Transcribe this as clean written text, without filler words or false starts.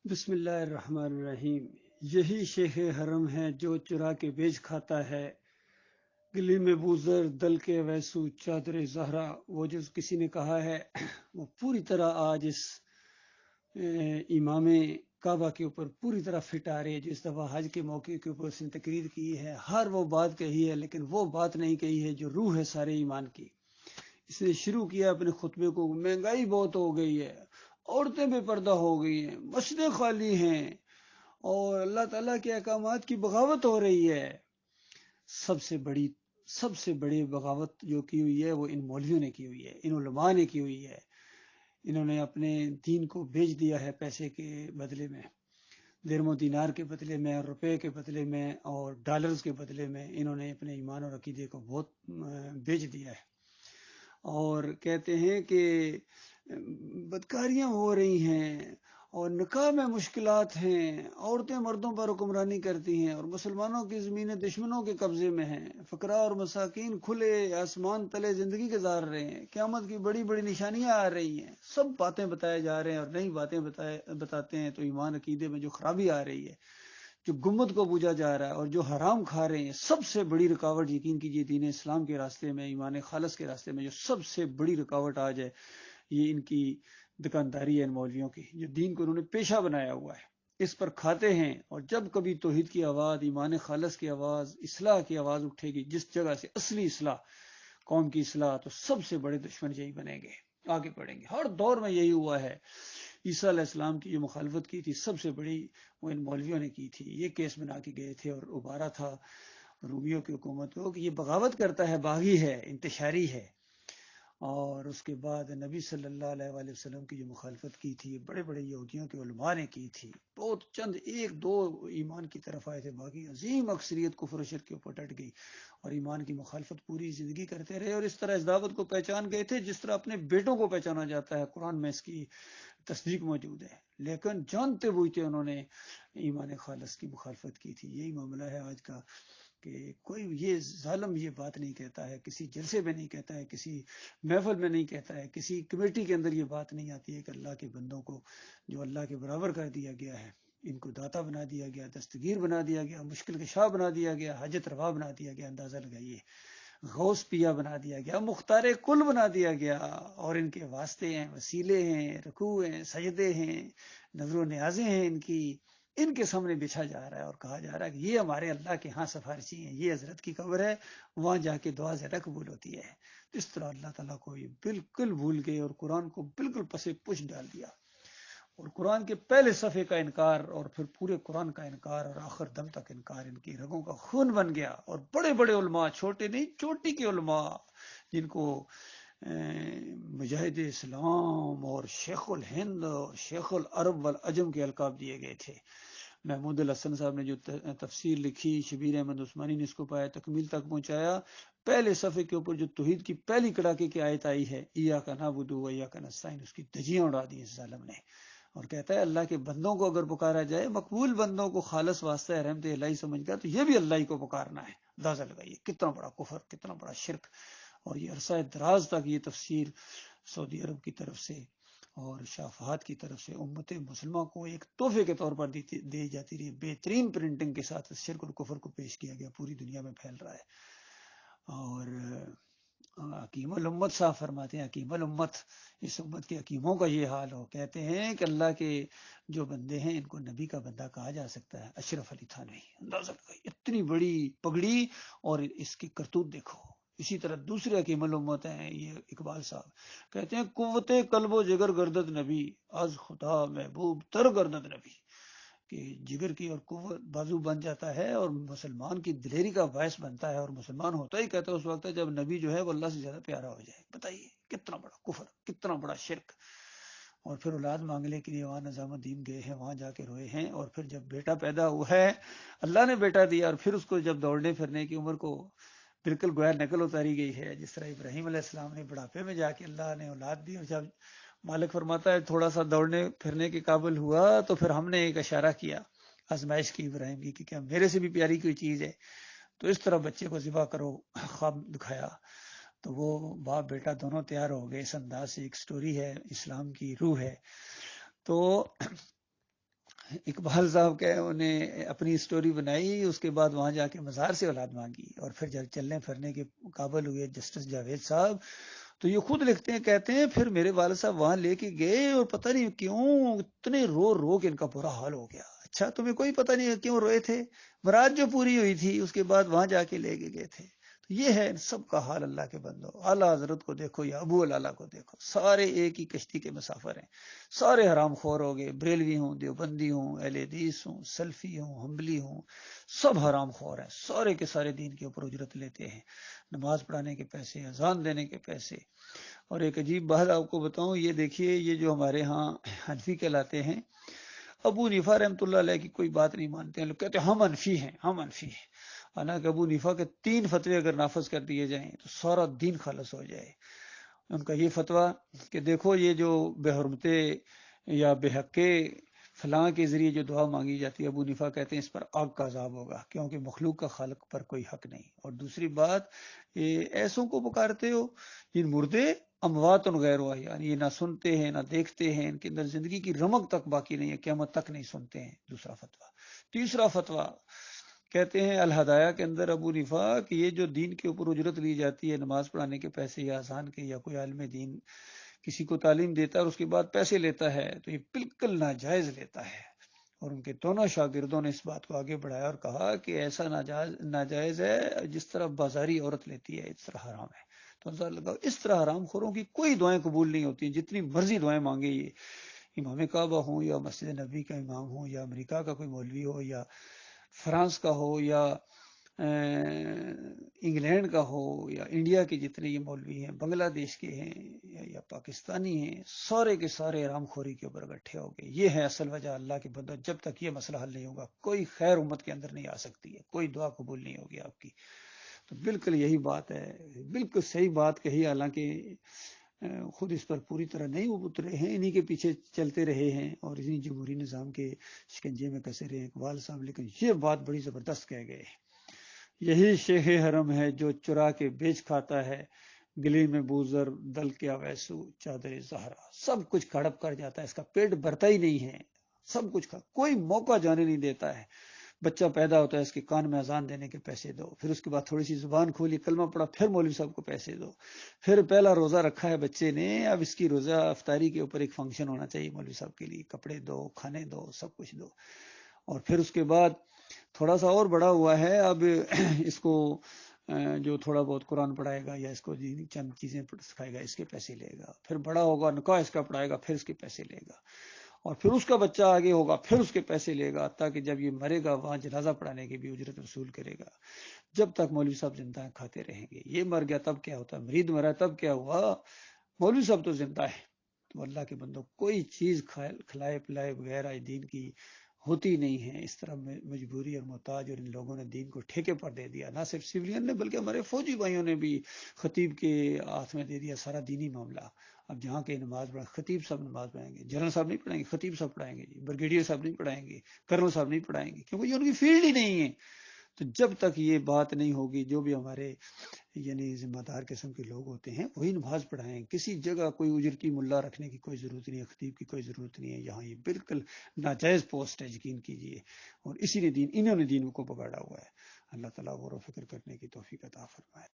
بسم اللہ الرحمن الرحیم۔ یہی شیخ حرم ہے جو چرا کے بیچ کھاتا ہے، گلی میں بوزر دل کے ویسو چادر زہرا۔ وہ جو کسی نے کہا ہے وہ پوری طرح آج اس امام کعبہ کے اوپر پوری طرح فٹ آ رہی ہے۔ جس دفعہ حج کے موقع کے اوپر اس نے تقریر کی ہے، ہر وہ بات کہی ہے، لیکن وہ بات نہیں کہی ہے جو روح ہے سارے ایمان کی۔ اس نے شروع کیا اپنے خطبے کو، مہنگائی بہت ہو گئی ہے، عورتیں بے پردہ ہو گئی ہیں، مسجدیں خالی ہیں، اور اللہ تعالیٰ کے احکامات کی بغاوت ہو رہی ہے۔ سب سے بڑی بغاوت جو کی ہوئی ہے وہ ان مولویوں نے کی ہوئی ہے، ان علماء نے کی ہوئی ہے۔ انہوں نے اپنے دین کو بیچ دیا ہے پیسے کے بدلے میں، درم و دینار کے بدلے میں، روپے کے بدلے میں، اور ڈالرز کے بدلے میں۔ انہوں نے اپنے ایمان اور عقیدے کو بہت بیچ دیا ہے، اور کہتے ہیں کہ بدکاریاں ہو رہی ہیں اور نکاح میں مشکلات ہیں، عورتیں مردوں پر حکمرانی کرتی ہیں، اور مسلمانوں کی زمینیں دشمنوں کے قبضے میں ہیں، فقراء اور مساکین کھلے آسمان تلے زندگی گزار رہے ہیں، قیامت کی بڑی بڑی نشانیاں آ رہی ہیں۔ سب باتیں بتائے جا رہے ہیں، اور نئی باتیں بتاتے ہیں تو ایمان عقیدے میں جو خرابی آ رہی ہے، جو گمت کو بوجھا جا رہا ہے، اور جو حرام کھا رہے ہیں۔ سب سے بڑی رکاوٹ یقین کیجیے دین اسلام کے راستے میں، ایمان خالص کے راستے میں جو سب سے بڑی رکاوٹ آج ہے، یہ ان کی دکانداری ہے، ان مولویوں کی، جو دین کو انہوں نے پیشہ بنایا ہوا ہے، اس پر کھاتے ہیں۔ اور جب کبھی توحید کی آواز، ایمان خالص کی آواز، اصلاح کی آواز اٹھے گی، جس جگہ سے اصلی اصلاح، قوم کی اصلاح، تو سب سے بڑے دشمن یہی بنیں گے، آگے بڑھیں گے۔ ہر دور میں یہی ہوا ہے۔ عیسیٰ علیہ السلام کی جو مخالفت کی تھی سب سے بڑی، وہ ان مولویوں نے کی تھی۔ یہ کیس بنا کے گئے تھے اور ابھارا تھا رومیوں کی حکومت کو کہ یہ بغاوت کرتا ہے، باغی ہے، انتشاری ہے۔ اور اس کے بعد نبی صلی اللہ علیہ وآلہ وسلم کی جو مخالفت کی تھی بڑے بڑے یہودیوں کے علماء نے کی تھی، بہت چند ایک دو ایمان کی طرف آئے تھے، باقی عظیم اکثریت کفر و شرک کے اوپر ڈٹ گئی اور ایمان کی مخالفت پوری زندگی کرتے رہے، اور اس طرح اس دعوت کو پہچان گئے تھے جس طرح اپنے بیٹوں کو پہچانا جاتا ہے۔ قرآن میں اس کی تصدیق موجود ہے، لیکن جانتے بوجھتے انہوں نے ایمان خالص کی مخالفت کی تھی۔ یہی معاملہ ہے آج کا، کہ کوئی یہ ظالم یہ بات نہیں کہتا ہے، کسی جلسے میں نہیں کہتا ہے، کسی محفل میں نہیں کہتا ہے، کسی کمیٹی کے اندر یہ بات نہیں آتی ہے کہ اللہ کے بندوں کو جو اللہ کے برابر کر دیا گیا ہے، ان کو داتا بنا دیا گیا، دستگیر بنا دیا گیا، مشکل کشا بنا دیا گیا، حاجت روا بنا دیا گیا، اندازہ لگائیے، غوث پیا بنا دیا گیا، مختار کل بنا دیا گیا، اور ان کے واسطے ہیں، وسیلے ہیں، رکوع ہیں، سجدے ہیں، نظر و نیازیں ہیں، ان کے سامنے بچھا جا رہا ہے، اور کہا جا رہا ہے کہ یہ ہمارے اللہ کے ہاں سفارشی ہیں، یہ حضرت کی قبر ہے، وہاں جا کے دعا زیادہ قبول ہوتی ہے۔ اس طرح اللہ تعالیٰ کو یہ بالکل بھول گئے، اور قرآن کو بالکل پس پش ڈال دیا، اور قرآن کے پہلے صفحے کا انکار، اور پھر پورے قرآن کا انکار، اور آخر دم تک انکار ان کی رگوں کا خون بن گیا۔ اور بڑے بڑے علماء، چھوٹے نہیں، چوٹی کے علماء، جن کو مجاہد اسلام اور شیخ الہند، شیخ العرب والعجم کے القاب دیے گئے تھے۔ محمود الحسن صاحب نے جو تفسیر لکھی، شبیر احمد عثمانی نے اس کو پایا تکمیل تک پہنچایا، پہلے صفحے کے اوپر جو توحید کی پہلی کڑاکے کی آیت آئی ہے، ایاک نعبد و ایاک نستعین، اس کی دھجیاں اڑا دی اس ظالم نے، اور کہتا ہے اللہ کے بندوں کو اگر پکارا جائے، مقبول بندوں کو خالص واسطہ ہے رحمت الہی سمجھ کر، تو یہ بھی اللہ ہی کو پکارنا ہے۔ اندازہ لگائیے کتنا بڑا کفر، کتنا بڑا شرک۔ اور یہ عرصہ دراز تک یہ تفسیر سعودی عرب کی طرف سے اور شاہ فہد کی طرف سے امت مسلمہ کو ایک تحفے کے طور پر دی جاتی رہی، بہترین پرنٹنگ کے ساتھ شرک اور کفر کو پیش کیا گیا، پوری دنیا میں پھیل رہا ہے۔ اور حکیم الامت صاحب فرماتے ہیں، حکیم الامت، اس امت کے حکیموں کا یہ حال ہو، کہتے ہیں کہ اللہ کے جو بندے ہیں ان کو نبی کا بندہ کہا جا سکتا ہے۔ اشرف علی تھانوی، اندازہ لگائی، اتنی بڑی پگڑی، اور اس کی کرتوت دیکھو۔ اسی طرح دوسرے حکیم الامت ہیں یہ اقبال صاحب، کہتے ہیں قوت قلب و جگر گردد نبی، از خدا محبوب تر گردد نبی، کہ جگر کی اور قوت بازو بن جاتا ہے، اور مسلمان کی دلیری کا باعث بنتا ہے، اور مسلمان ہوتا ہی کہتا ہے اس وقت جب نبی جو ہے وہ اللہ سے زیادہ پیارا ہو جائے۔ بتائیے کتنا بڑا کفر، کتنا بڑا شرک۔ اور پھر اولاد مانگنے کے لیے وہاں نظام الدین گئے ہیں، وہاں جا کے روئے ہیں، اور پھر جب بیٹا پیدا ہوا ہے، اللہ نے بیٹا دیا، اور پھر اس کو جب دوڑنے پھرنے کی عمر کو بالکل گویا نقل اتاری گئی ہے، جس طرح ابراہیم علیہ السلام نے بڑھاپے میں جا کے اللہ نے اولاد دی، اور جب مالک فرماتا ہے تھوڑا سا دوڑنے پھرنے کے قابل ہوا تو پھر ہم نے ایک اشارہ کیا، آزمائش کی ابراہیم کی، کہ کیا میرے سے بھی پیاری کوئی چیز ہے، تو اس طرح بچے کو ذبح کرو، خواب دکھایا، تو وہ باپ بیٹا دونوں تیار ہو گئے۔ اس انداز سے ایک سٹوری ہے، اسلام کی روح ہے۔ تو اقبال صاحب کے انہیں اپنی سٹوری بنائی، اس کے بعد وہاں جا کے مزار سے اولاد مانگی، اور پھر جب چلنے پھرنے کے قابل ہوئے جسٹس جاوید صاحب، تو یہ خود لکھتے ہیں، کہتے ہیں پھر میرے والد صاحب وہاں لے کے گئے اور پتہ نہیں کیوں اتنے رو رو کے ان کا برا حال ہو گیا۔ اچھا تمہیں کوئی پتہ نہیں کیوں روئے تھے؟ مراد جو پوری ہوئی تھی اس کے بعد وہاں جا کے لے کے گئے تھے۔ تو یہ ہے ان سب کا حال اللہ کے بندو، اعلیٰ حضرت کو دیکھو یا ابو العلا کو دیکھو، سارے ایک ہی کشتی کے مسافر ہیں، سارے حرام خور ہو گئے، بریلوی ہوں، دیوبندی ہوں، اہل حدیث ہوں، سلفی ہوں، حنبلی ہوں، سب حرام خور ہیں، سارے کے سارے دین کے اوپر اجرت لیتے ہیں، نماز پڑھانے کے پیسے، اذان دینے کے پیسے۔ اور ایک عجیب بات آپ کو بتاؤں، یہ دیکھیے یہ جو ہمارے ہاں حنفی کہلاتے ہیں، ابو حنیفہ رحمۃ اللہ علیہ کی کوئی بات نہیں مانتے ہیں، لوگ کہتے ہیں ہم حنفی ہیں، ہم حنفی ہیں، حالانکہ ابو حنیفہ کے 3 فتوے اگر نافذ کر دیے جائیں تو سارا دین خالص ہو جائے۔ ان کا یہ فتویٰ کہ دیکھو یہ جو بے حرمتے یا بے حقے فلاں کے ذریعے جو دعا مانگی جاتی ہے، ابو حنیفہ کہتے ہیں اس پر آگ کا عذاب ہوگا، کیونکہ مخلوق کا خالق پر کوئی حق نہیں۔ اور دوسری بات، یہ ایسوں کو پکارتے ہو جن مردے اموات غیر ہوا، یعنی یہ نہ سنتے ہیں نہ دیکھتے ہیں، ان کے اندر زندگی کی رمق تک باقی نہیں ہے، قیامت تک نہیں سنتے ہیں، دوسرا فتویٰ۔ تیسرا فتویٰ کہتے ہیں الہدایہ کے اندر ابو حنیفہ کہ یہ جو دین کے اوپر اجرت لی جاتی ہے، نماز پڑھانے کے پیسے یا اذان کے، یا کوئی عالم دین کسی کو تعلیم دیتا ہے اور اس کے بعد پیسے لیتا ہے، تو یہ بالکل ناجائز لیتا ہے۔ اور ان کے دونوں شاگردوں نے اس بات کو آگے بڑھایا اور کہا کہ ایسا ناجائز ہے جس طرح بازاری عورت لیتی ہے، اس طرح حرام ہے۔ تو نظر لگا اس طرح حرام خوروں کی کوئی دعائیں قبول نہیں ہوتی، جتنی مرضی دعائیں مانگے، یہ امام کعبہ ہوں یا مسجد نبی کا امام ہو یا امریکہ کا کوئی مولوی ہو یا فرانس کا ہو یا انگلینڈ کا ہو یا انڈیا کے جتنے یہ مولوی ہیں، بنگلہ دیش کے ہیں یا پاکستانی ہیں، سارے کے سارے حرام خوری کے اوپر اکٹھے ہو گئے۔ یہ ہے اصل وجہ اللہ کے بندو، جب تک یہ مسئلہ حل نہیں ہوگا کوئی خیر امت کے اندر نہیں آ سکتی ہے، کوئی دعا قبول نہیں ہوگی آپ کی۔ تو بالکل یہی بات ہے، بالکل صحیح بات کہی، حالانکہ خود اس پر پوری طرح نہیں اترے ہیں، انہی کے پیچھے چلتے رہے ہیں اور انہی جمہوری نظام کے شکنجے میں پھنسے رہے ہیں اقبال صاحب، لیکن یہ بات بڑی زبردست کہہ گئے، یہی شیخ حرم ہے جو چرا کے بیچ کھاتا ہے، گلی میں بوزر دل کیا ویسو چادر زہرا، سب کچھ کھڑپ کر جاتا ہے، اس کا پیٹ بھرتا ہی نہیں ہے، سب کچھ کوئی موقع جانے نہیں دیتا ہے۔ بچہ پیدا ہوتا ہے اس کے کان میں اذان دینے کے پیسے دو، پھر اس کے بعد تھوڑی سی زبان کھولی کلمہ پڑا، پھر مولوی صاحب کو پیسے دو، پھر پہلا روزہ رکھا ہے بچے نے، اب اس کی روزہ افطاری کے اوپر ایک فنکشن ہونا چاہیے مولوی صاحب کے لیے، کپڑے دو، کھانے دو، سب کچھ دو، اور پھر اس کے بعد تھوڑا سا اور بڑا ہوا ہے، اب اس کو جو تھوڑا بہت قرآن پڑھائے گا یا اس کو چند چیزیں سکھائے گا، اس کے پیسے لے گا، پھر بڑا ہوگا نکاح اس کا پڑھائے گا، پھر اس کے پیسے لے گا، اور پھر اس کا بچہ آگے ہوگا، پھر اس کے پیسے لے گا، تاکہ جب یہ مرے گا وہاں جنازہ پڑھانے کی بھی اجرت وصول کرے گا۔ جب تک مولوی صاحب زندہ ہیں کھاتے رہیں گے، یہ مر گیا تب کیا ہوتا، مرید مرا تب کیا ہوا، مولوی صاحب تو زندہ ہے۔ تو اللہ کے بندوں کوئی چیز کھلائے پلائے بغیر آج دین کی ہوتی نہیں ہے، اس طرح مجبوری اور محتاج، اور ان لوگوں نے دین کو ٹھیکے پر دے دیا، نہ صرف سویلین نے بلکہ ہمارے فوجی بھائیوں نے بھی خطیب کے ہاتھ میں دے دیا سارا دینی معاملہ۔ اب جہاں کے نماز پڑھیں، خطیب صاحب نماز پڑھائیں گے، جنرل صاحب نہیں پڑھائیں گے، خطیب صاحب پڑھائیں گے جی، بریگیڈیئر صاحب نہیں پڑھائیں گے، کرنل صاحب نہیں پڑھائیں گے، کیونکہ یہ ان کی فیلڈ ہی نہیں ہے۔ تو جب تک یہ بات نہیں ہوگی، جو بھی ہمارے یعنی ذمہ دار قسم کے لوگ ہوتے ہیں وہی نماز پڑھائیں، کسی جگہ کوئی اجرتی ملا رکھنے کی کوئی ضرورت نہیں ہے، خطیب کی کوئی ضرورت نہیں ہے، یہاں یہ بالکل ناجائز پوسٹ ہے، یقین کیجئے، اور اسی نے انہوں نے دین کو بگاڑا ہوا ہے۔ اللہ تعالیٰ غور و فکر کرنے کی توفیق عطا فرمائے۔